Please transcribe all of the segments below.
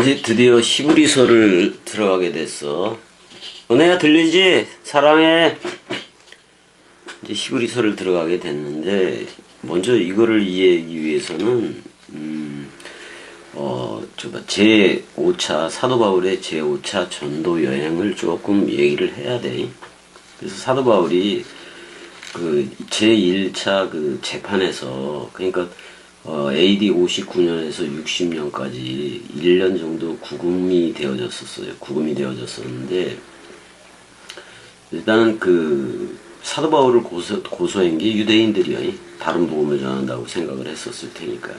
이제 드디어 시브리서를 들어가게 됐어. 은혜야 들리지? 사랑해. 이제 시브리서를 들어가게 됐는데 먼저 이거를 이해하기 위해서는 제5차 사도 바울의 제5차 전도 여행을 조금 얘기를 해야 돼. 그래서 사도 바울이 그 제1차 그 재판에서 그러니까 AD 59년에서 60년까지 1년 정도 구금이 되어졌었어요. 구금이 되어졌었는데 일단은 그 사도 바울을 고소한 게 유대인들이요. 다른 복음을 전한다고 생각을 했었을 테니까.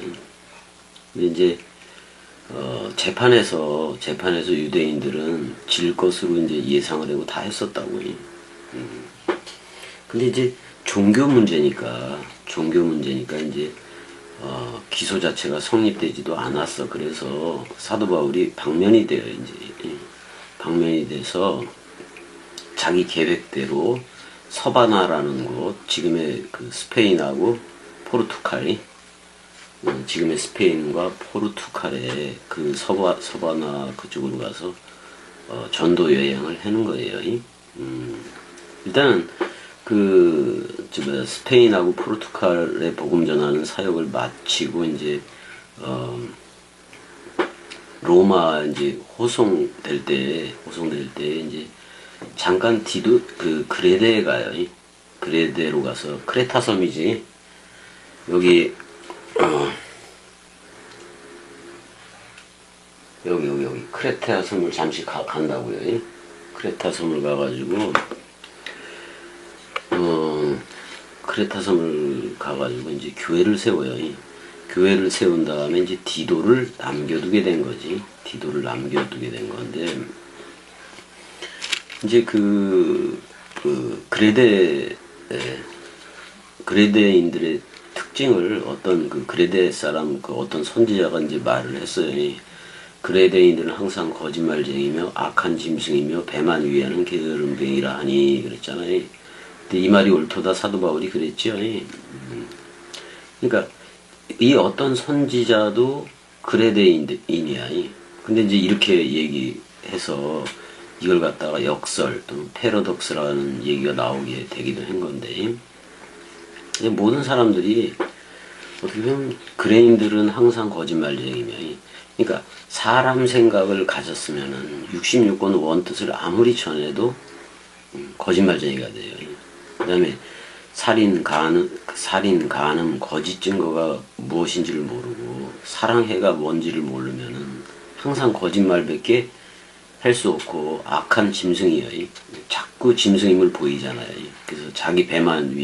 근데 이제 재판에서 유대인들은 질 것으로 이제 예상을 하고 다 했었다고요. 근데 이제 종교 문제니까 이제 기소 자체가 성립되지도 않았어. 그래서 사도 바울이 방면이 돼서 자기 계획대로 서바나라는 곳, 지금의 그 스페인하고 포르투갈이 지금의 스페인과 포르투갈의 그 서바나 그쪽으로 가서 전도 여행을 하는 거예요. 일단은 스페인하고 포르투갈의 복음 전하는 사역을 마치고 이제 로마 이제 호송될 때 이제 잠깐 그레데에 가요. 그레데로 가서 크레타 섬이지. 여기 여기 크레타 섬을 잠시 간다고요. 크레타 섬을 가가지고 크레타 섬을 가가지고 이제 교회를 세워요. 교회를 세운 다음에 이제 디도를 남겨두게 된 거지. 디도를 남겨두게 된 건데 이제 그레데인들의 특징을 어떤 그 그레데 사람 어떤 선지자가 이제 말을 했어요. 그레데인들은 항상 거짓말쟁이며 악한 짐승이며 배만 위하는 게으름뱅이라 하니 그랬잖아요. 근데 이 말이 옳도다 사도 바울이 그랬죠. 그러니까 이 어떤 선지자도 그레데인이야. 근데 이제 이렇게 얘기해서 이걸 갖다가 역설 또는 패러독스라는 얘기가 나오게 되기도 한 건데 모든 사람들이 어떻게 보면 그레인들은 항상 거짓말쟁이며 그러니까 사람 생각을 가졌으면은 66권 원뜻을 아무리 전해도 거짓말쟁이가 돼요. 그 다음에 살인, 간음, 거짓 증거가 무엇인지를 모르고 사랑해가 뭔지를 모르면은 항상 거짓말밖에 할 수 없고 악한 짐승이에요. 자꾸 짐승임을 보이잖아요. 그래서 자기 배만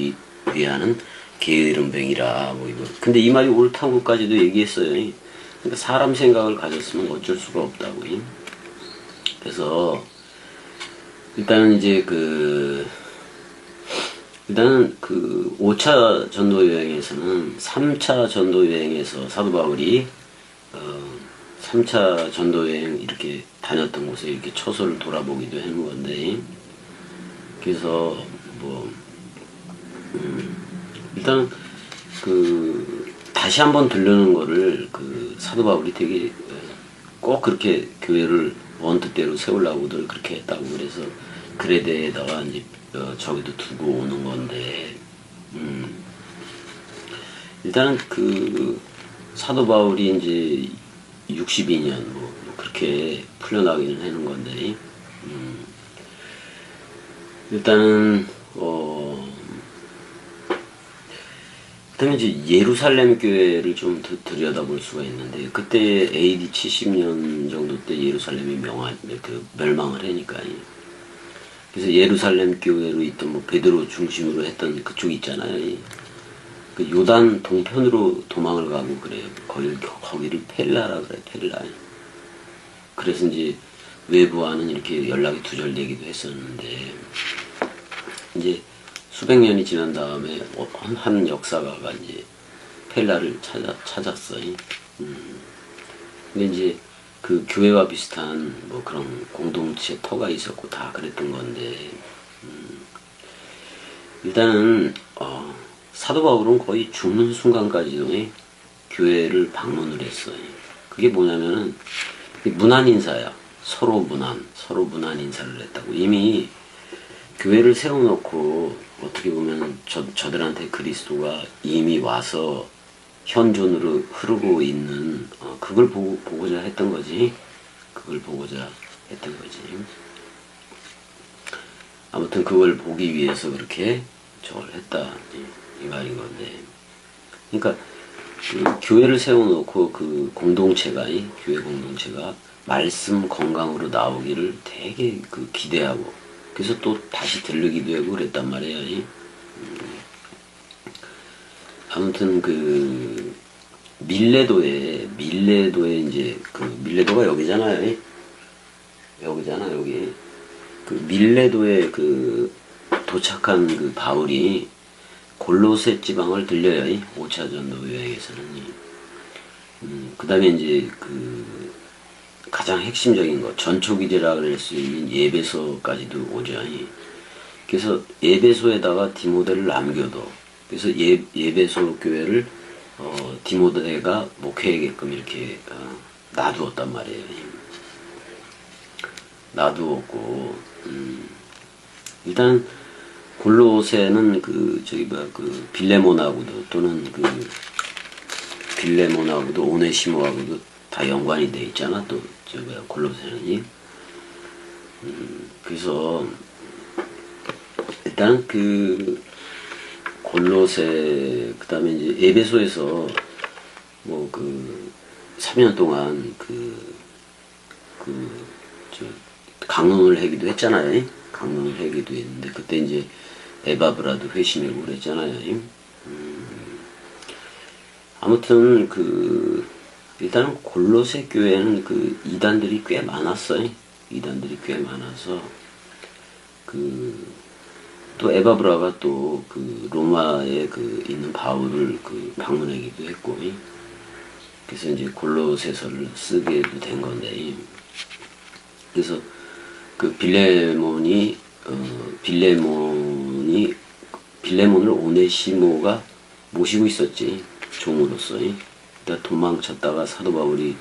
위하는 게으름뱅이라 뭐 이거. 근데 이 말이 옳다고까지도 얘기했어요. 그러니까 사람 생각을 가졌으면 어쩔 수가 없다고요. 그래서 일단은 이제 일단은 5차 전도 여행에서는 3차 전도 여행에서 사도 바울이 3차 전도 여행 이렇게 다녔던 곳에 이렇게 처소를 돌아보기도 하는 건데 그래서 일단 다시 한번 들르는 거를 사도 바울이 되게 꼭 그렇게 교회를 원뜻대로 세우려고들 그렇게 했다고 그래서 그레데에다가 이제 저기도 두고 오는 건데 일단은 사도 바울이 이제 62년 그렇게 풀려나기는 하는 건데 일단은 그다음에 이제 예루살렘 교회를 좀 들여다볼 수가 있는데 그때 AD 70년 정도 때 예루살렘이 멸망을 하니까 그래서 예루살렘 교회로 있던 베드로 중심으로 했던 그쪽 있잖아요. 그 요단 동편으로 도망을 가고 그래요. 거기를 펠라라 그래, 펠라. 그래서 이제 외부와는 이렇게 연락이 두절되기도 했었는데 이제 수백 년이 지난 다음에 한 역사가가 이제 펠라를 찾았어요. 근데 이제 그 교회와 비슷한 그런 공동체 터가 있었고 다 그랬던 건데 일단은 사도 바울은 거의 죽는 순간까지도 교회를 방문을 했어요. 그게 뭐냐면은 문안 인사야. 서로 문안 인사를 했다고. 이미 교회를 세워놓고 어떻게 보면 저들한테 그리스도가 이미 와서 현존으로 흐르고 있는 그걸 보고자 했던 거지. 그걸 보고자 했던 거지. 아무튼 그걸 보기 위해서 그렇게 저걸 했다 이 말인 건데. 그러니까 그 교회를 세워놓고 그 공동체가 교회 공동체가 말씀 건강으로 나오기를 되게 그 기대하고 그래서 또 다시 들르기도 하고 그랬단 말이야. 아무튼 그 밀레도에 이제 그 밀레도가 여기잖아요. 여기잖아 여기. 그 밀레도에 그 도착한 그 바울이 골로새 지방을 들려요. 5차 전도 여행에서는. 그 다음에 이제 그 가장 핵심적인 거 전초기제라 그럴 수 있는 예배소까지도 오죠. 그래서 예배소에다가 디모데를 남겨둬. 그래서 예배소 교회를 디모데가 목회하게끔 이렇게 놔두었단 말이에요. 놔두었고 일단 골로새는 그 빌레몬하고도 또는 그 빌레몬하고도 오네시모하고도 다 연관이 돼 있잖아. 또 골로새는. 그래서 일단 그 골로새 그다음에 이제 에베소에서 뭐 그 3년 동안 강론을 하기도 했잖아요. 강론을 하기도 했는데 그때 이제 에바브라도 회심하고 그랬잖아요. 아무튼 그 일단 골로새 교회는 그 이단들이 꽤 많았어요. 이단들이 꽤 많아서 또 에바브라가 또 그 로마에 그 있는 바울을 그 방문하기도 했고 그래서 이제 골로새서를 쓰게도 된 건데 그래서 그 빌레몬을 오네시모가 모시고 있었지. 종으로서. 그러니까 도망쳤다가 사도 바울이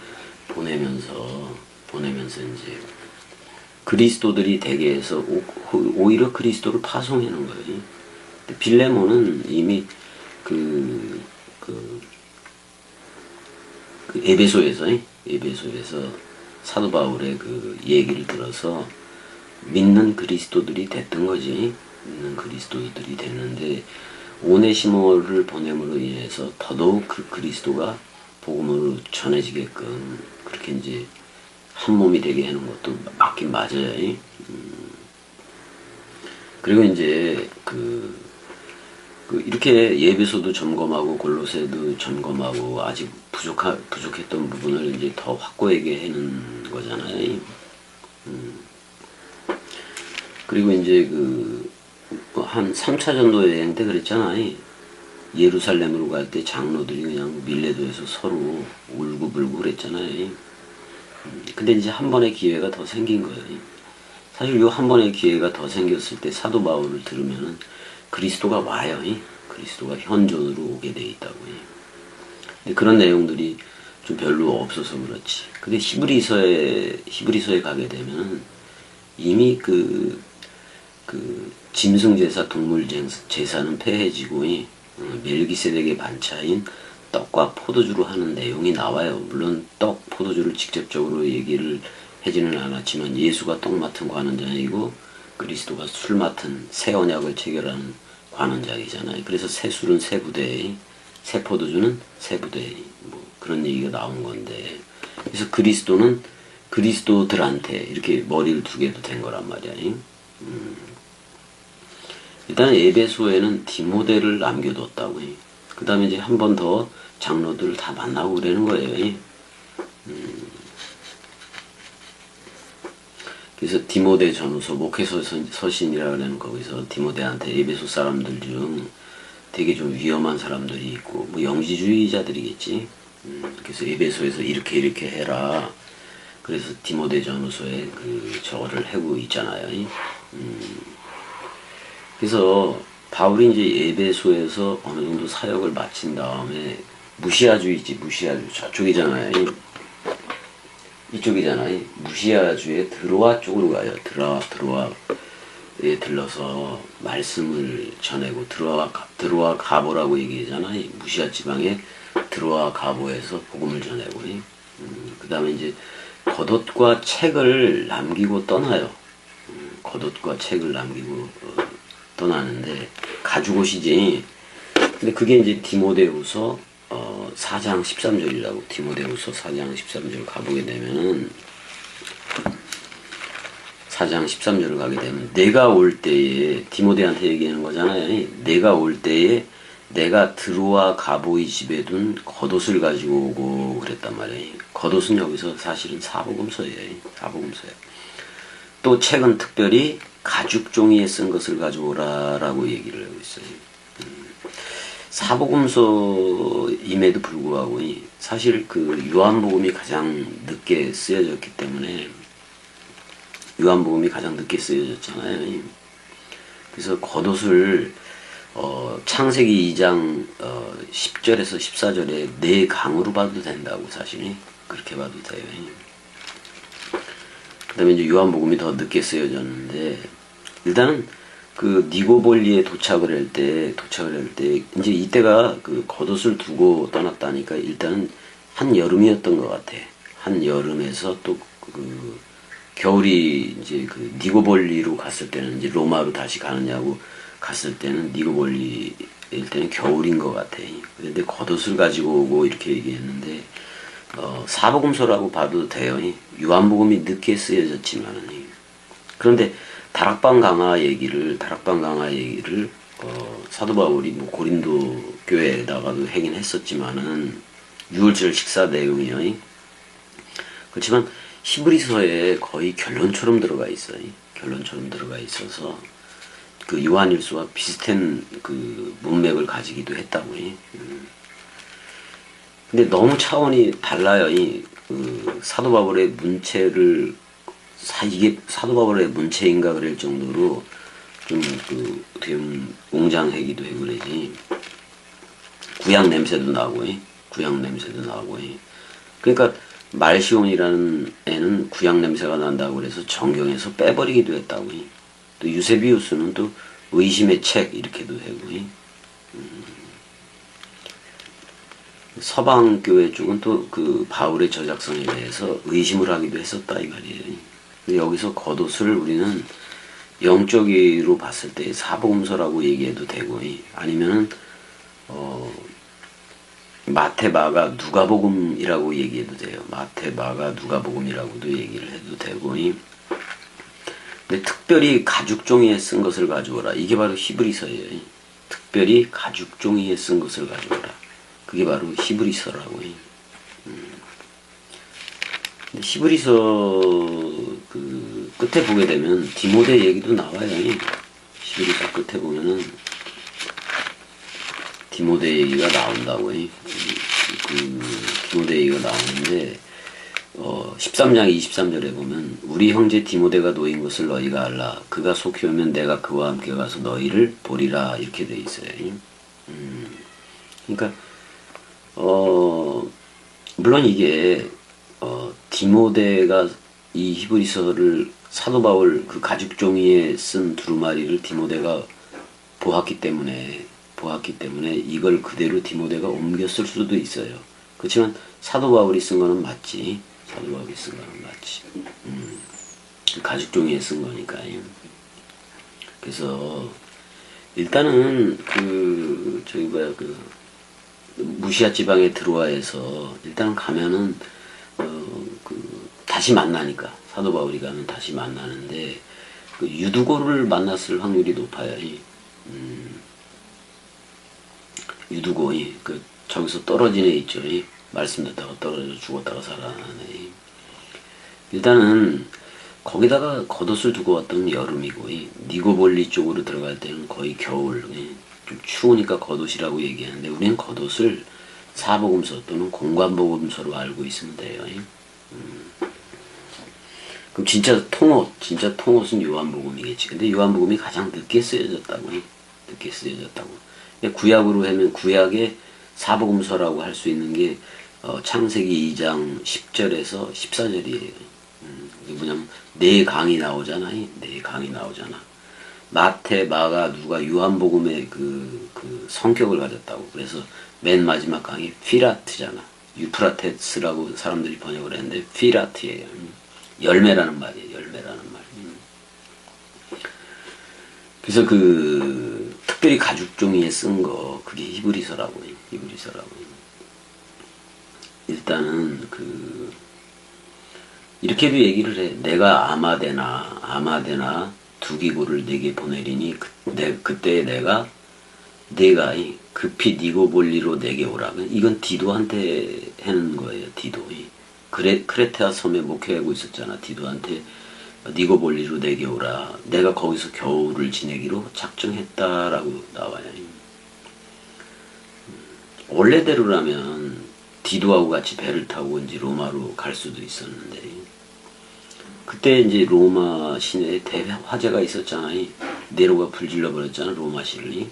보내면서 이제 그리스도들이 되게 해서 오히려 그리스도를 파송해 놓은 거예요. 빌레몬은 이미 그 에베소에서 사도 바울의 그 얘기를 들어서 믿는 그리스도들이 됐던 거지. 믿는 그리스도들이 됐는데 오네시모를 보냄으로 인해서 더더욱 그 그리스도가 복음으로 전해지게끔 그렇게 이제 한 몸이 되게 하는 것도 맞긴 맞아요. 그리고 이제 이렇게 예배소도 점검하고 골로새도 점검하고 아직 부족했던 부분을 이제 더 확고하게 하는 거잖아요. 그리고 이제 한 3차 전도 여행 때 그랬잖아요. 예루살렘으로 갈 때 장로들이 그냥 밀레도에서 서로 울고불고 그랬잖아요. 근데 이제 한 번의 기회가 더 생긴 거예요. 사실 요 한 번의 기회가 더 생겼을 때 사도 바울을 들으면은 그리스도가 와요. 그리스도가 현존으로 오게 돼 있다고. 근데 그런 내용들이 좀 별로 없어서 그렇지. 근데 히브리서에 가게 되면 이미 짐승제사, 동물제사는 폐해지고 멜기세덱의 반차인 떡과 포도주로 하는 내용이 나와요. 물론 떡, 포도주를 직접적으로 얘기를 하지는 않았지만 예수가 떡 맡은 관원장이고 그리스도가 술 맡은 새 언약을 체결하는 관원장이잖아요. 그래서 새 술은 새 부대에, 새 포도주는 새 부대에 뭐 그런 얘기가 나온 건데 그래서 그리스도는 그리스도들한테 이렇게 머리를 두게도 된 거란 말이야. 일단 에베소에는 디모데를 남겨뒀다고. 그 다음에 이제 한 번 더 장로들을 다 만나고 그러는 거예요. 그래서 디모데 전후서 목회서 서신이라 그러는 거기서 디모데한테 에베소 사람들 중 되게 좀 위험한 사람들이 있고 뭐 영지주의자들이겠지. 그래서 에베소에서 이렇게 해라. 그래서 디모데 전후서에 저거를 하고 있잖아요. 그래서 바울이 이제 에베소에서 어느 정도 사역을 마친 다음에 무시아주의지, 무시아주 저쪽이잖아요. 이쪽이잖아요. 무시아주의 드로아 쪽으로 가요. 드로아에 들러서 말씀을 전하고 드로아 가보라고 얘기하잖아요. 무시아 지방의 드로아 가보에서 복음을 전하고, 그 다음에 이제 겉옷과 책을 남기고 떠나요. 겉옷과 책을 남기고 떠나는데 가죽옷이지. 근데 그게 이제 디모데후서 4장 13절이라고. 디모데후서 4장 13절 가보게 되면은 4장 13절을 가게 되면 내가 올 때에 디모데한테 얘기하는 거잖아요. 내가 올 때에 내가 드로아 가보의 집에 둔 겉옷을 가지고 오고 그랬단 말이에요. 겉옷은 여기서 사실은 사복음서예요. 사복음서예요. 또 책은 특별히 가죽 종이에 쓴 것을 가져오라 라고 얘기를 하고 있어요. 사복음서임에도 불구하고 사실 그 요한복음이 가장 늦게 쓰여졌기 때문에 요한복음이 가장 늦게 쓰여졌잖아요. 그래서 겉옷을 창세기 2장 10절에서 14절에 네 강으로 봐도 된다고. 사실이 그렇게 봐도 돼요. 그 다음에 이제 요한복음이 더 늦게 쓰여졌는데, 일단은 그 니고볼리에 도착을 할 때 이제 이때가 그 겉옷을 두고 떠났다니까 일단은 한 여름이었던 것 같아. 한 여름에서 또 그 겨울이 이제 그 니고볼리로 갔을 때는 이제 로마로 다시 가느냐고 갔을 때는 니고볼리일 때는 겨울인 것 같아. 그런데 겉옷을 가지고 오고 이렇게 얘기했는데 사복음서라고 봐도 돼요. 요한복음이 늦게 쓰여졌지만은. 그런데 다락방 강화 얘기를 사도 바울이 뭐 고린도 교회에다가도 하긴 했었지만은 6월절 식사 내용이요. 그렇지만 히브리서에 거의 결론처럼 들어가 있어요. 결론처럼 들어가 있어서 그 요한일서와 비슷한 그 문맥을 가지기도 했다고. 근데 너무 차원이 달라요. 그 사도 바울의 문체를 이게 사도 바울의 문체인가 그럴 정도로 좀 그 어떻게 보면 웅장하기도 해 그러지. 구약 냄새도 나고, 그러니까 말시온이라는 애는 구약 냄새가 난다고 그래서 정경에서 빼버리기도 했다고. 또 유세비우스는 또 의심의 책 이렇게도 하고. 서방교회 쪽은 또 그 바울의 저작성에 대해서 의심을 하기도 했었다 이 말이에요. 근데 여기서 겉옷을 우리는 영적으로 봤을 때 사복음서라고 얘기해도 되고, 아니면은 마태, 마가, 누가복음이라고 얘기해도 돼요. 마태, 마가, 누가복음이라고도 얘기를 해도 되고. 근데 특별히 가죽 종이에 쓴 것을 가져오라. 이게 바로 히브리서예요. 특별히 가죽 종이에 쓴 것을 가져오라. 그게 바로 히브리서라고. 근데 히브리서 그 끝에 보게 되면 디모데 얘기도 나와요. 히브리서 끝에 보면은 디모데 얘기가 나온다고. 그 디모데 얘기가 나오는데 13장 23절에 보면 우리 형제 디모데가 놓인 것을 너희가 알라. 그가 속히 오면 내가 그와 함께 가서 너희를 보리라. 이렇게 돼 있어요. 그러니까 물론 이게 디모데가 이 히브리서를 사도 바울 그 가죽 종이에 쓴 두루마리를 디모데가 보았기 때문에 이걸 그대로 디모데가 옮겼을 수도 있어요. 그렇지만 사도 바울이 쓴 거는 맞지. 가죽 종이에 쓴 거니까요. 그래서 일단은 그 무시아 지방에 들어와서 일단 가면은 다시 만나니까 사도 바울이 가면 다시 만나는데 그 유두고를 만났을 확률이 높아요. 유두고이 그 저기서 떨어진 애 있죠. 말씀 듣다가 떨어져 죽었다가 살아나네. 일단은 거기다가 겉옷을 두고 왔던 여름이고, 니고볼리 쪽으로 들어갈 때는 거의 겨울. 좀 추우니까 겉옷이라고 얘기하는데 우리는 겉옷을 사복음서 또는 공관복음서로 알고 있으면 돼요. 그럼 진짜 통옷은 요한복음이겠지. 근데 요한복음이 가장 늦게 쓰여졌다고. 구약으로 하면 구약의 사복음서라고 할 수 있는 게 창세기 2장 10절에서 14절이에요. 이게 뭐냐면 네 강이 나오잖아. 네 강이 나오잖아. 마태, 마가, 누가 요한복음의 그 성격을 가졌다고. 그래서 맨 마지막 강이 피라트잖아. 유프라테스라고 사람들이 번역을 했는데 피라트예요. 열매라는 말이에요. 열매라는 말. 그래서 그 특별히 가죽 종이에 쓴 거 그게 히브리서라고 해요. 히브리서라고 해요. 일단은 그 이렇게도 얘기를 해. 내가 아마데나 두 기고를 내게 보내리니 그때 내가 급히 니고볼리로 내게 오라. 이건 디도한테 하는 거예요. 디도. 크레테아 섬에 목회하고 있었잖아. 디도한테 니고볼리로 내게 오라. 내가 거기서 겨울을 지내기로 작정했다라고 나와요. 원래대로라면 디도하고 같이 배를 타고 이제 로마로 갈 수도 있었는데 그때 이제 로마 시내에 대화재가 있었잖아요. 네로가 불질러 버렸잖아. 로마 시를.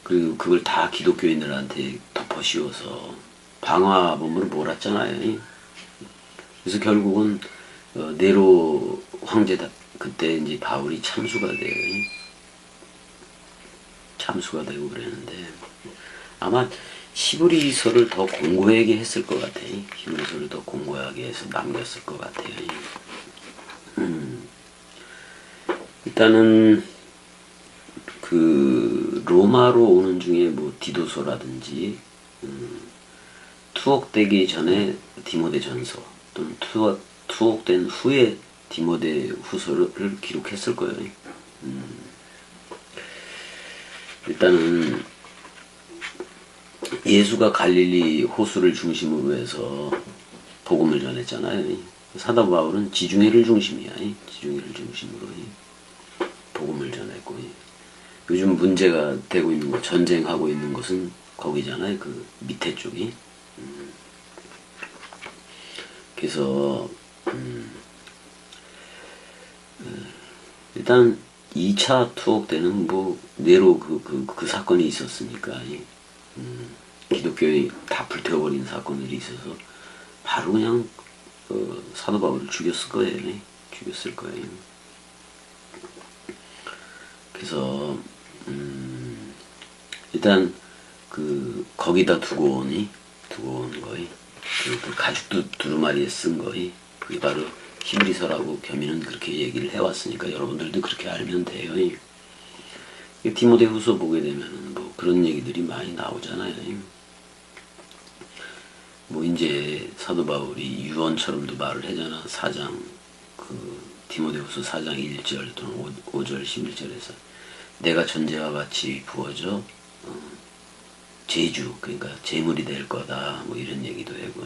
그리고 그걸 다 기독교인들한테 덮어씌워서 방화범으로 몰았잖아요. 그래서 결국은 네로 황제다 그때 이제 바울이 참수가 돼요. 참수가 되고 그랬는데 아마 히브리서를 더 공고하게 했을 것 같아. 히브리서를 더 공고하게 해서 남겼을 것 같아요. 일단은 그 로마로 오는 중에 뭐 디도서라든지 투옥되기 전에 디모데전서 또는 투옥된 후에 디모데 후서를 기록했을 거예요. 일단은 예수가 갈릴리 호수를 중심으로 해서 복음을 전했잖아요. 사도 바울은 지중해를 중심이야. 지중해를 중심으로 복음을 전했고 요즘 문제가 되고 있는 거 전쟁하고 있는 것은 거기잖아요. 그 밑에 쪽이. 그래서 일단 2차 투옥 때는 뭐 네로 그 사건이 있었으니까 기독교에 다 불태워버린 사건들이 있어서 바로 그냥 사도 바울을 죽였을 거예요. 죽였을 거예요. 그래서 일단 그 거기다 두고 온 거이 그 가죽 두루마리에 쓴 거이 그게 바로 히브리서라고 겸이는 그렇게 얘기를 해왔으니까 여러분들도 그렇게 알면 돼요. 디모데후서 보게 되면은 뭐 그런 얘기들이 많이 나오잖아요. 뭐 이제 사도 바울이 유언처럼도 말을 하잖아. 4장 그 디모데후서 4장 1절 또는 5절 11절에서 내가 전제와 같이 부어져 제주 그러니까 제물이 될 거다 뭐 이런 얘기도 하고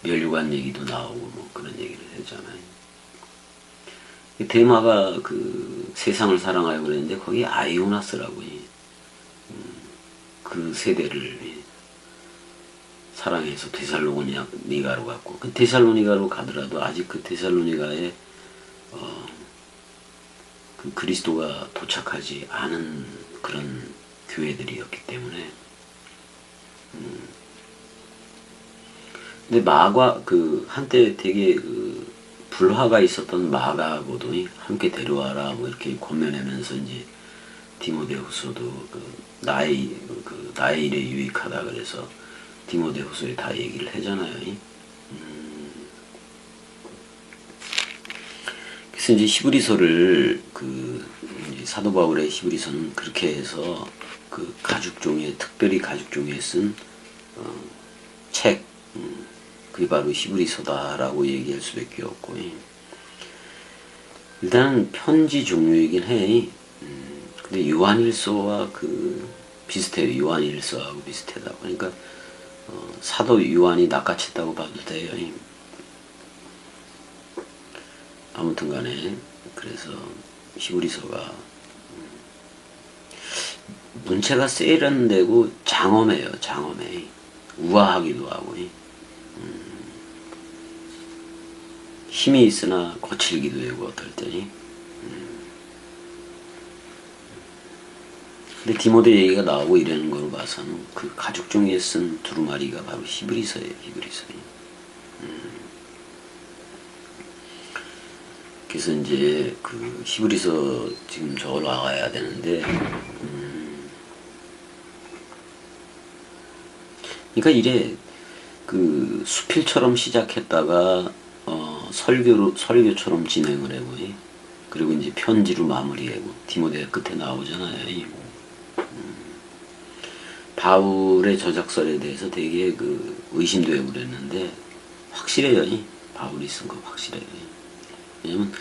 멸류관 얘기도 나오고 뭐 그런 얘기를 하잖아요. 데마가 그 세상을 사랑하여 그랬는데 거기 아이오나스라고 그 세대를 사랑해서 데살로니가로 갔고 그 데살로니가로 가더라도 아직 그 데살로니가에 그 그리스도가 도착하지 않은 그런 교회들이었기 때문에 근데 마가 그 한때 되게 그 불화가 있었던 마가하고도 함께 데려와라 뭐 이렇게 권면하면서 이제 디모데후서도 나의 일에 유익하다 그래서 디모데후서에 다 얘기를 하잖아요. 그래서 이제 히브리서를 이제 사도 바울의 히브리서는 그렇게 해서 그 가죽종이에 특별히 가죽종이에 쓴 책 그게 바로 히브리서다라고 얘기할 수밖에 없고 일단 편지 종류이긴 해. 근데 요한일서와 비슷해요. 요한일서하고 비슷하다고. 그러니까 사도 요한이 낚아챘다고 봐도 돼요. 아무튼 간에 그래서 히브리서가 문체가 세련되고 장엄해요. 장엄해. 우아하기도 하고 힘이 있으나 거칠기도 하고 어떨 때니 근데 디모데 얘기가 나오고 이러는 걸 봐서는 그 가죽 종이에 쓴 두루마리가 바로 히브리서예요. 히브리서. 그래서 이제 그 히브리서 지금 저걸 와야 되는데, 그러니까 이래 그 수필처럼 시작했다가 설교처럼 진행을 하고, 그리고 이제 편지로 마무리하고 디모데 끝에 나오잖아요. 바울의 저작설에 대해서 되게 그 의심되고 그랬는데 확실해요. 바울이 쓴 거 확실해요. 왜냐면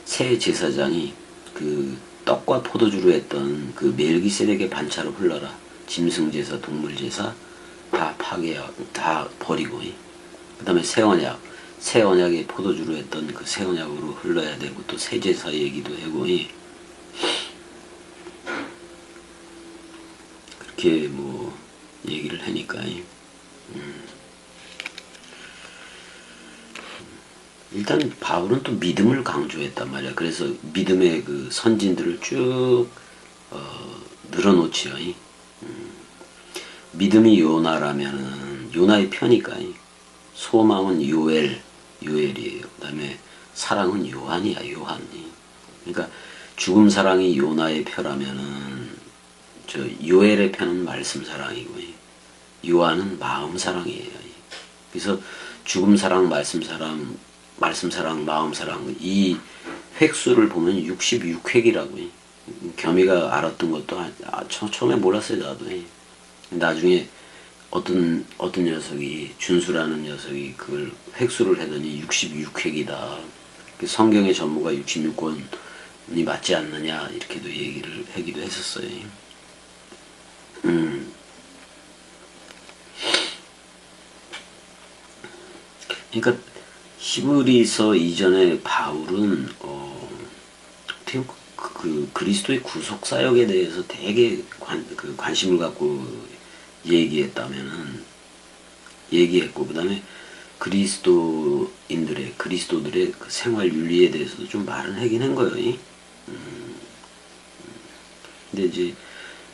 새 제사장이 그 떡과 포도주로 했던 그 멜기세덱의 반차로 흘러라, 짐승제사, 동물제사 다 파괴하고 다 버리고, 그 다음에 새 언약의 포도주로 했던 그 새 언약으로 흘러야 되고, 또 새 제사 얘기도 하고, 그렇게 뭐 얘기를 하니까, 일단 바울은 또 믿음을 강조했단 말이야. 그래서 믿음의 그 선진들을 쭉 늘어놓지요. 믿음이 요나라면은 요나의 편이니까, 소망은 요엘이에요. 그 다음에 사랑은 요한이야. 요한이. 그러니까 죽음 사랑이 요나의 표라면은 저 요엘의 편은 말씀 사랑이고, 요한은 마음 사랑이에요. 그래서 죽음 사랑, 말씀 사랑, 마음 사랑, 이 획수를 보면 66획이라고. 겸이가 알았던 것도 처음에 몰랐어요. 나도. 나중에 어떤 녀석이, 준수라는 녀석이 그걸 획수를 하더니 66획이다. 성경의 전부가 66권이 맞지 않느냐 이렇게도 얘기를 하기도 했었어요. 그러니까 히브리서 이전에 바울은 그 그리스도의 구속 사역에 대해서 되게 관심을 갖고 얘기했고, 그다음에 그리스도들의 그 생활 윤리에 대해서도 좀 말은 하긴 한 거예요. 근데 이제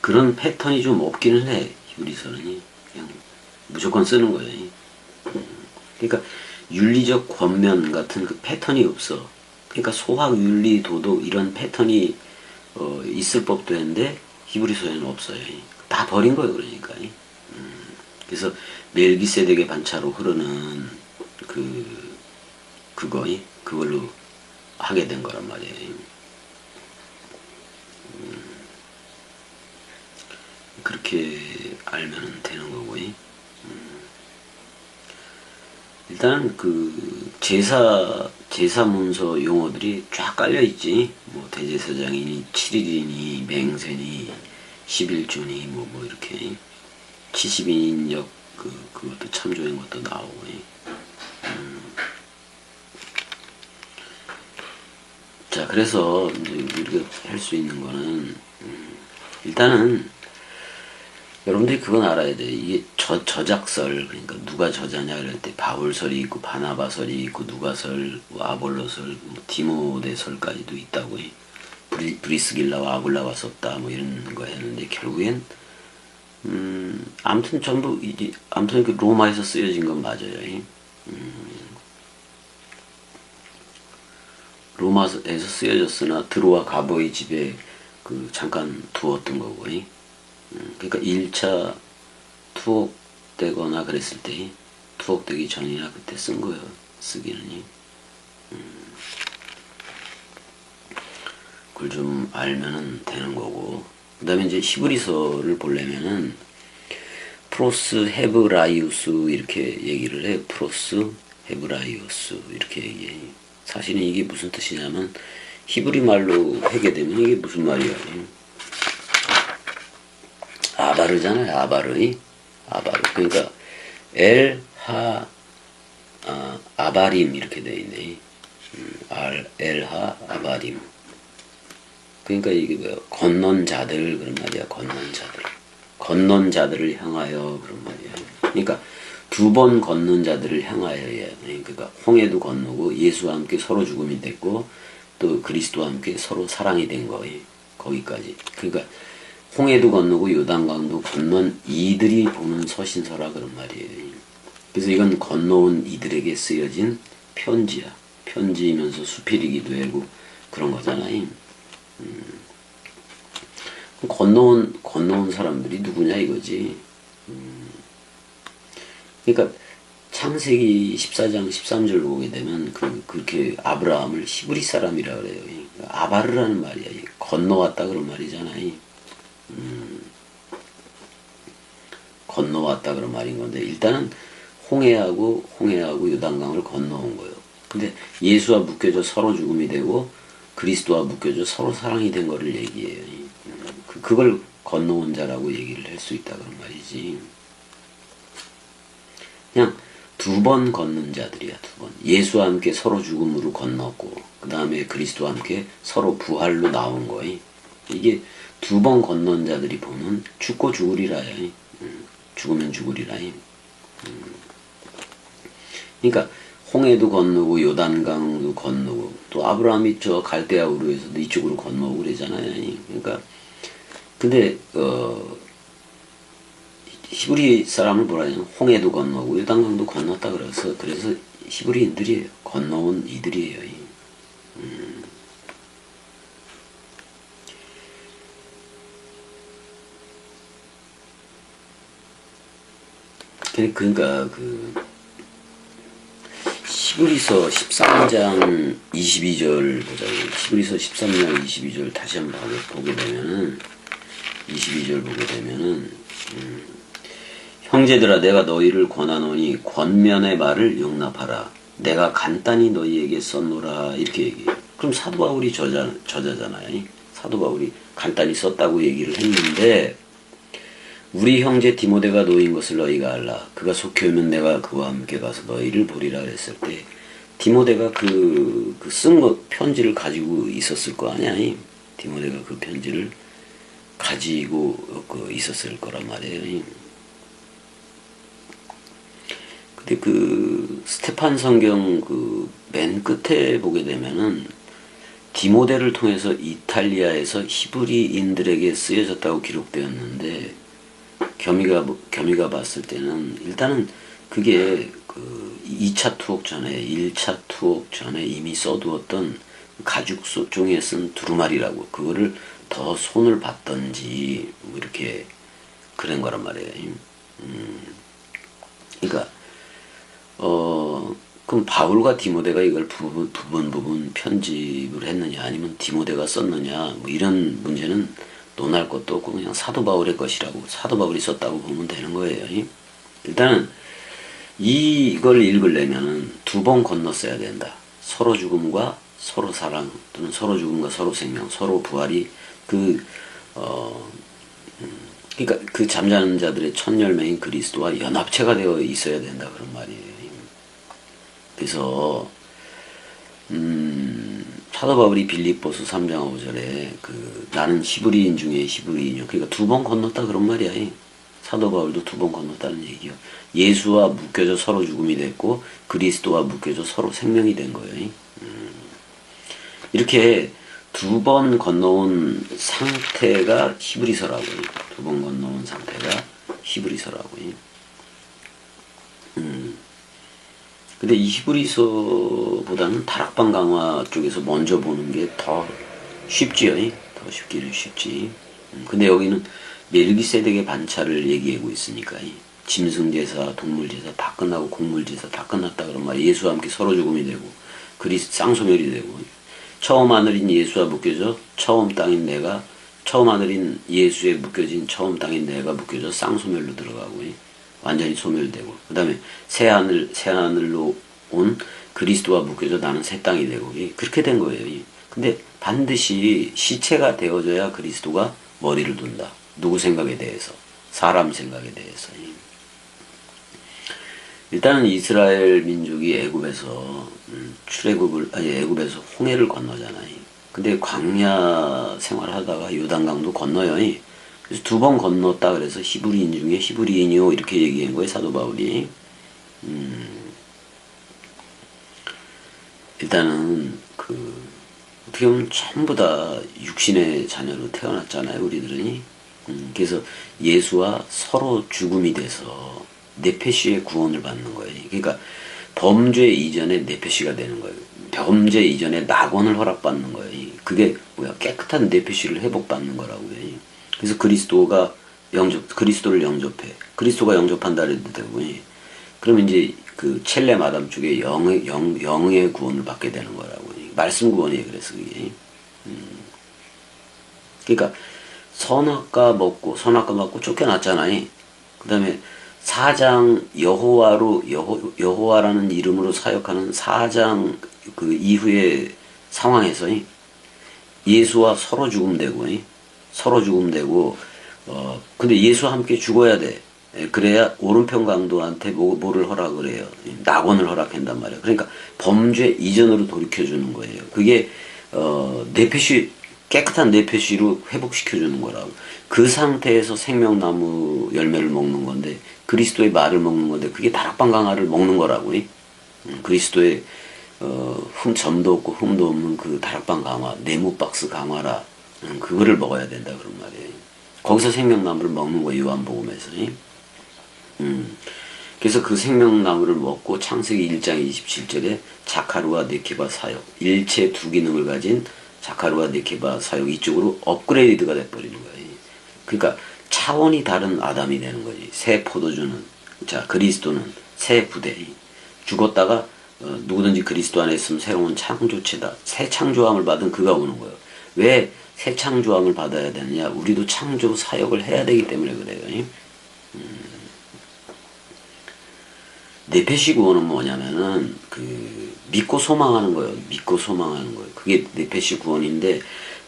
그런 패턴이 좀 없기는 해. 히브리서는 그냥 무조건 쓰는 거예요. 그러니까 윤리적 권면 같은 그 패턴이 없어. 그러니까 소학, 윤리, 도덕 이런 패턴이 있을 법도 했는데 히브리서에는 없어요. 다 버린 거예요. 그러니까. 그래서 멜기세덱의 반차로 흐르는 그걸로 하게 된 거란 말이에요. 그렇게 알면 되는 거고요. 일단 그 제사 문서 용어들이 쫙 깔려 있지. 뭐 대제사장이니 7일이니 맹세니 11조니 뭐 이렇게 70인역 그것도 참조인 것도 나오고. 자, 그래서 이제 우리가 할 수 있는 거는 일단은 여러분들이 그건 알아야 돼. 이게 저작설, 그러니까 누가 저자냐 이럴 때 바울설이 있고 바나바설이 있고 누가설, 뭐 아볼로설, 뭐 디모데설까지도 있다고. 브리스길라와 아굴라가 썼다 뭐 이런 거 했는데 결국엔 아무튼 전부 이제 아무튼 그 로마에서 쓰여진 건 맞아요. 로마에서 쓰여졌으나 드로와 가보의 집에 그 잠깐 두었던 거고. 그러니까 1차 투옥되거나 그랬을 때, 투옥되기 전이나 그때 쓴 거예요. 쓰기는. 그걸 좀 알면은 되는 거고. 그 다음에 이제 히브리서를 보려면은 프로스 헤브라이우스 이렇게 얘기를 해. 프로스 헤브라이우스 이렇게 얘기해. 사실은 이게 무슨 뜻이냐면 히브리 말로 하게 되면 이게 무슨 말이야. 아바르잖아요. 아바르. 그러니까 아바림 이렇게 돼 있네. 아바림. 그러니까 이게 뭐야? 건넌 자들 그런 말이야. 건넌 자들을 향하여 그런 말이야. 그러니까 두 번 건넌 자들을 향하여야. 그러니까 홍해도 건너고 예수와 함께 서로 죽음이 됐고 또 그리스도와 함께 서로 사랑이 된 거예요. 거기까지. 그러니까 홍해도 건너고 요단강도 건넌 이들이 보는 서신서라 그런 말이에요. 그래서 이건 건너온 이들에게 쓰여진 편지야. 편지이면서 수필이기도 하고 그런 거잖아요. 건너온 사람들이 누구냐 이거지. 그러니까 창세기 14장 13절 보게 되면 그렇게 아브라함을 히브리 사람이라 그래요. 아바르라는 말이야. 건너왔다 그런 말이잖아요. 건너왔다 그런 말인 건데 일단은 홍해하고 요단강을 건너온 거예요. 근데 예수와 묶여져 서로 죽음이 되고 그리스도와 묶여져 서로 사랑이 된 거를 얘기해요. 그걸 건너온 자라고 얘기를 할 수 있다 그런 말이지. 그냥 두 번 걷는 자들이야. 두 번. 예수와 함께 서로 죽음으로 건넜고 그 다음에 그리스도와 함께 서로 부활로 나온 거예요. 이게 두 번 건넌 자들이 보는 죽고 죽으리라. 죽으면 죽으리라. 그러니까 홍해도 건너고 요단강도 건너고 또 아브라함이 저 갈대아 우르에서도 이쪽으로 건너고 그러잖아요. 그러니까 근데 히브리 사람을 뭐라 하냐면 홍해도 건너고 요단강도 건넜다 그래서 히브리인들이에요. 건너온 이들이에요. 그러니까 히브리서 13장 22절 보자고. 히브리서 13장 22절 다시 한번 보게 되면은 22절 보게 되면은 형제들아 내가 너희를 권하노니 권면의 말을 용납하라. 내가 간단히 너희에게 썼노라 이렇게 얘기해요. 그럼 사도 바울이 저자잖아요. 사도 바울이 간단히 썼다고 얘기를 했는데 우리 형제 디모데가 놓인 것을 너희가 알라. 그가 속히 오면 내가 그와 함께 가서 너희를 보리라 그랬을 때 디모데가 쓴 편지를 가지고 있었을 거 아니야. 디모데가 그 편지를 가지고 있었을 거란 말이에요. 근데 스테판 성경 맨 끝에 보게 되면은 디모데를 통해서 이탈리아에서 히브리인들에게 쓰여졌다고 기록되었는데 겸이가 봤을 때는 일단은 그게 2차 투옥 전에 1차 투옥 전에 이미 써두었던 가죽 종이에 쓴 두루마리라고 그거를 더 손을 봤던지 뭐 이렇게 그런 거란 말이에요. 그러니까 그럼 바울과 디모데가 이걸 부분 편집을 했느냐 아니면 디모데가 썼느냐 뭐 이런 문제는 논할 것도 없고 그냥 사도 바울의 것이라고 사도 바울이 썼다고 보면 되는 거예요. 일단은 이걸 읽으려면은 두 번 건넜어야 된다. 서로 죽음과 서로 사랑 또는 서로 죽음과 서로 생명 서로 부활이 그러니까 그 잠자는 자들의 첫 열매인 그리스도와 연합체가 되어 있어야 된다 그런 말이에요. 그래서 사도 바울이 빌립보서 3장 5절에 나는 히브리인 중에 히브리인이요. 그러니까 두 번 건넜다 그런 말이야. 사도 바울도 두 번 건넜다는 얘기요. 예수와 묶여져 서로 죽음이 됐고 그리스도와 묶여져 서로 생명이 된 거예요. 이렇게 두 번 건너온 상태가 히브리서라고요. 두 번 건너온 상태가 히브리서라고요. 근데 이 히브리서보다는 다락방 강화 쪽에서 먼저 보는 게 더 쉽지요. 더 쉽기는 쉽지. 근데 여기는 멜기세덱의 반차를 얘기하고 있으니까 짐승제사, 동물제사 다 끝나고 곡물제사 다 끝났다 그런 말이에요. 예수와 함께 서로 죽음이 되고 쌍소멸이 되고 처음 하늘인 예수와 묶여져 처음 하늘인 예수에 묶여진 처음 땅인 내가 묶여져 쌍소멸로 들어가고 완전히 소멸되고 그 다음에 새하늘로 온 그리스도와 묶여져 나는 새 땅이 되고 그렇게 된 거예요. 근데 반드시 시체가 되어져야 그리스도가 머리를 둔다. 누구 생각에 대해서? 사람 생각에 대해서. 일단은 이스라엘 민족이 애굽에서 애굽에서 홍해를 건너잖아요. 근데 광야 생활하다가 요단강도 건너요. 그래서 두 번 건넜다 그래서 히브리인 중에 히브리인이요 이렇게 얘기한 거예요 사도 바울이. 일단은 어떻게 보면 전부 다 육신의 자녀로 태어났잖아요 우리들은. 그래서 예수와 서로 죽음이 돼서 네페시의 구원을 받는 거예요. 그러니까 범죄 이전에 네페시가 되는 거예요. 범죄 이전에 낙원을 허락받는 거예요. 그게 뭐야? 깨끗한 네페시를 회복받는 거라고요. 그래서 그리스도를 영접해. 그리스도가 영접한다 그래도 되고, 그러면 이제 그 첼렘 아담 쪽에 영의 구원을 받게 되는 거라고. 말씀 구원이에요. 그래서 그게. 그러니까 선악과 먹고 쫓겨났잖아요. 그 다음에 사장 여호와라는 이름으로 사역하는 사장 그 이후의 상황에서 예수와 서로 죽음되고, 근데 예수와 함께 죽어야 돼. 그래야 오른편 강도한테 뭐를 허락을 해요. 낙원을 허락한단 말이에요. 그러니까 범죄 이전으로 돌이켜주는 거예요. 그게, 깨끗한 뇌표시로 회복시켜주는 거라고. 그 상태에서 생명나무 열매를 먹는 건데, 그리스도의 말을 먹는 건데, 그게 다락방 강화를 먹는 거라고. 그리스도의, 점도 없고 흠도 없는 그 다락방 강화, 네모박스 강화라. 그거를 먹어야 된다, 그런 말이에요. 거기서 생명나무를 먹는 거예요, 요한복음에서. 그래서 그 생명나무를 먹고 창세기 1장 27절에 자카루와 네케바 사역, 일체 두 기능을 가진 자카루와 네케바 사역 이쪽으로 업그레이드가 돼버리는 거예요. 그러니까 차원이 다른 아담이 되는 거지. 새 포도주는, 자, 그리스도는 새 부대. 죽었다가 누구든지 그리스도 안에 있으면 새로운 창조체다. 새 창조함을 받은 그가 오는 거예요. 왜 새 창조함을 받아야 되느냐? 우리도 창조 사역을 해야 되기 때문에 그래요. 네페시 구원은 뭐냐면은 믿고 소망하는 거예요. 믿고 소망하는 거예요. 그게 네페시 구원인데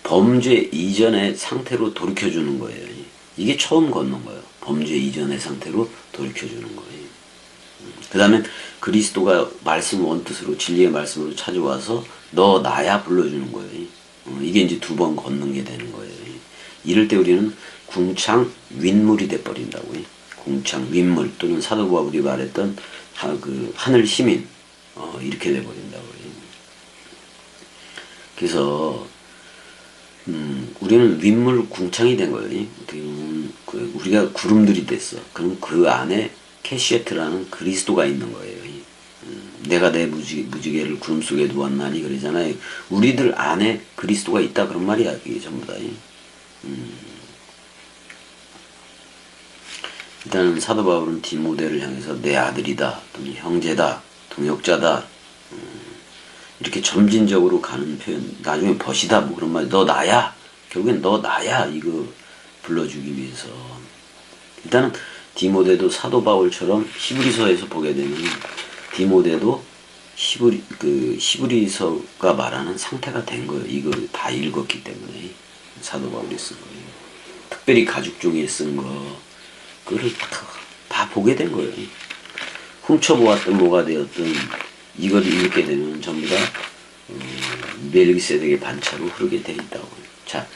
범죄 이전의 상태로 돌이켜주는 거예요. 이게 처음 걷는 거예요. 범죄 이전의 상태로 돌이켜주는 거예요. 그 다음에 그리스도가 말씀 원뜻으로 진리의 말씀으로 찾아와서 너 나야 불러주는 거예요. 이게 이제 두 번 걷는 게 되는 거예요. 이럴 때 우리는 궁창 윗물이 돼버린다고요. 궁창 윗물 또는 사도 바울이 말했던 하늘 시민 이렇게 돼버린다고요. 그래서 우리는 윗물 궁창이 된 거예요. 우리가 구름들이 됐어. 그럼 그 안에 캐시에트라는 그리스도가 있는 거예요. 내가 내 무지개를 구름 속에 두었나니 그러잖아요. 우리들 안에 그리스도가 있다 그런 말이야. 이게 전부 다. 일단은 사도 바울은 디모데를 향해서 내 아들이다 또는 형제다 동역자다 이렇게 점진적으로 가는 표현, 나중에 벗이다 뭐 그런 말, 너 나야, 결국엔 너 나야 이거 불러주기 위해서. 일단은 디모데도 사도 바울처럼 히브리서에서 보게 되면 디모데도 히브리서가 말하는 상태가 된 거예요. 이거 다 읽었기 때문에 사도 바울이 쓴 거예요. 특별히 가죽 종이에 쓴 거, 그거를 다 보게 된 거예요. 훔쳐보았던 뭐가 되었든 이걸 읽게 되면 전부 다 멜기세덱의 반차로 흐르게 돼 있다고. 자,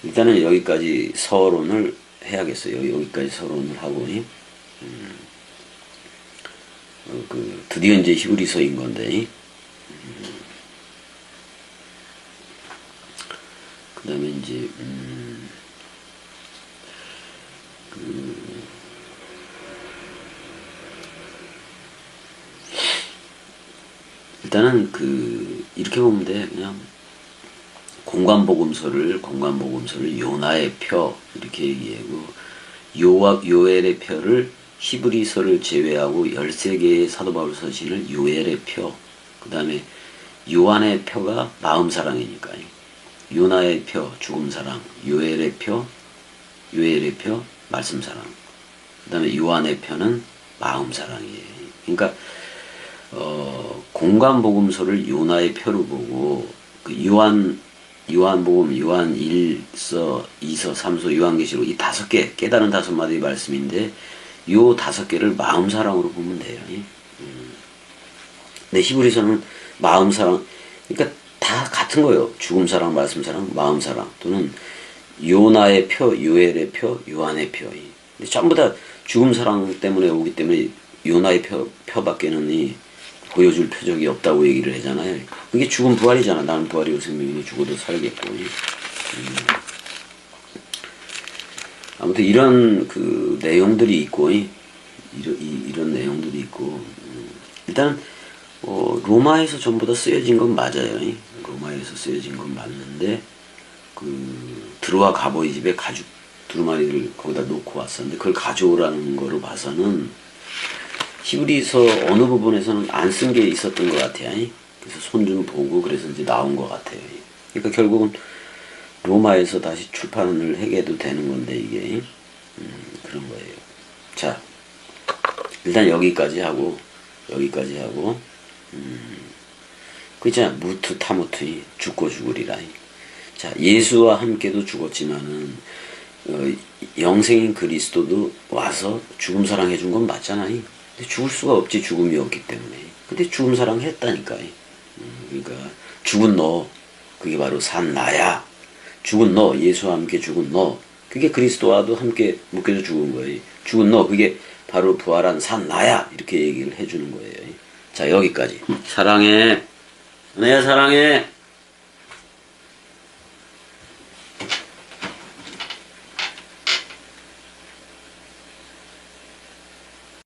일단은 여기까지 서론을 해야겠어요. 여기까지 서론을 하고 드디어 이제 히브리서인 건데 그 다음에 이제 일단은 이렇게 보면 돼. 그냥 공관복음서를 요나의 표 이렇게 얘기하고 요엘의 표를 히브리서를 제외하고 13개의 사도 바울 서신을 요엘의 표, 그 다음에 요한의 표가 마음사랑이니까 요나의 표 죽음사랑, 요엘의 표 말씀사랑, 그 다음에 요한의 표는 마음사랑이에요. 그러니까 공관복음서를 요나의 표로 보고 요한복음, 요한 1서, 2서, 3서, 요한계시록 이 5개 깨달은 5마디의 말씀인데 요 5개를 마음사랑으로 보면 돼요. 근데 히브리서는 마음사랑, 그러니까 다 같은 거예요. 죽음사랑, 말씀사랑, 마음사랑 또는 요나의 표, 요엘의 표, 요한의 표. 근데 전부 다 죽음사랑 때문에 오기 때문에 요나의 표밖에는 보여줄 표적이 없다고 얘기를 하잖아요. 그게 죽음 부활이잖아. 나는 부활이고 생명이니 죽어도 살겠고. 아무튼 이런 그 내용들이 있고, 이런 내용들이 있고, 일단, 로마에서 전부 다 쓰여진 건 맞아요. 로마에서 쓰여진 건 맞는데, 드로아 가보이 집에 가죽 두루마리를 거기다 놓고 왔었는데, 그걸 가져오라는 거를 봐서는, 히브리서 어느 부분에서는 안 쓴 게 있었던 것 같아요. 그래서 손 좀 보고, 그래서 이제 나온 것 같아요. 그러니까 결국은 로마에서 다시 출판을 하게도 되는 건데, 이게, 그런 거예요. 자, 일단 여기까지 하고, 그 있잖아, 무트 타무트, 죽고 죽으리라. 자, 예수와 함께도 죽었지만은, 영생인 그리스도도 와서 죽음 사랑해 준 건 맞잖아. 근데 죽을 수가 없지, 죽음이 없기 때문에. 근데 죽음 사랑 했다니까. 그러니까, 죽은 너, 그게 바로 산 나야. 죽은 너, 예수와 함께 죽은 너, 그게 그리스도와도 함께 묶여서 죽은 거예요. 죽은 너, 그게 바로 부활한 산 나야. 이렇게 얘기를 해주는 거예요. 자, 여기까지. 사랑해. 은혜야, 사랑해.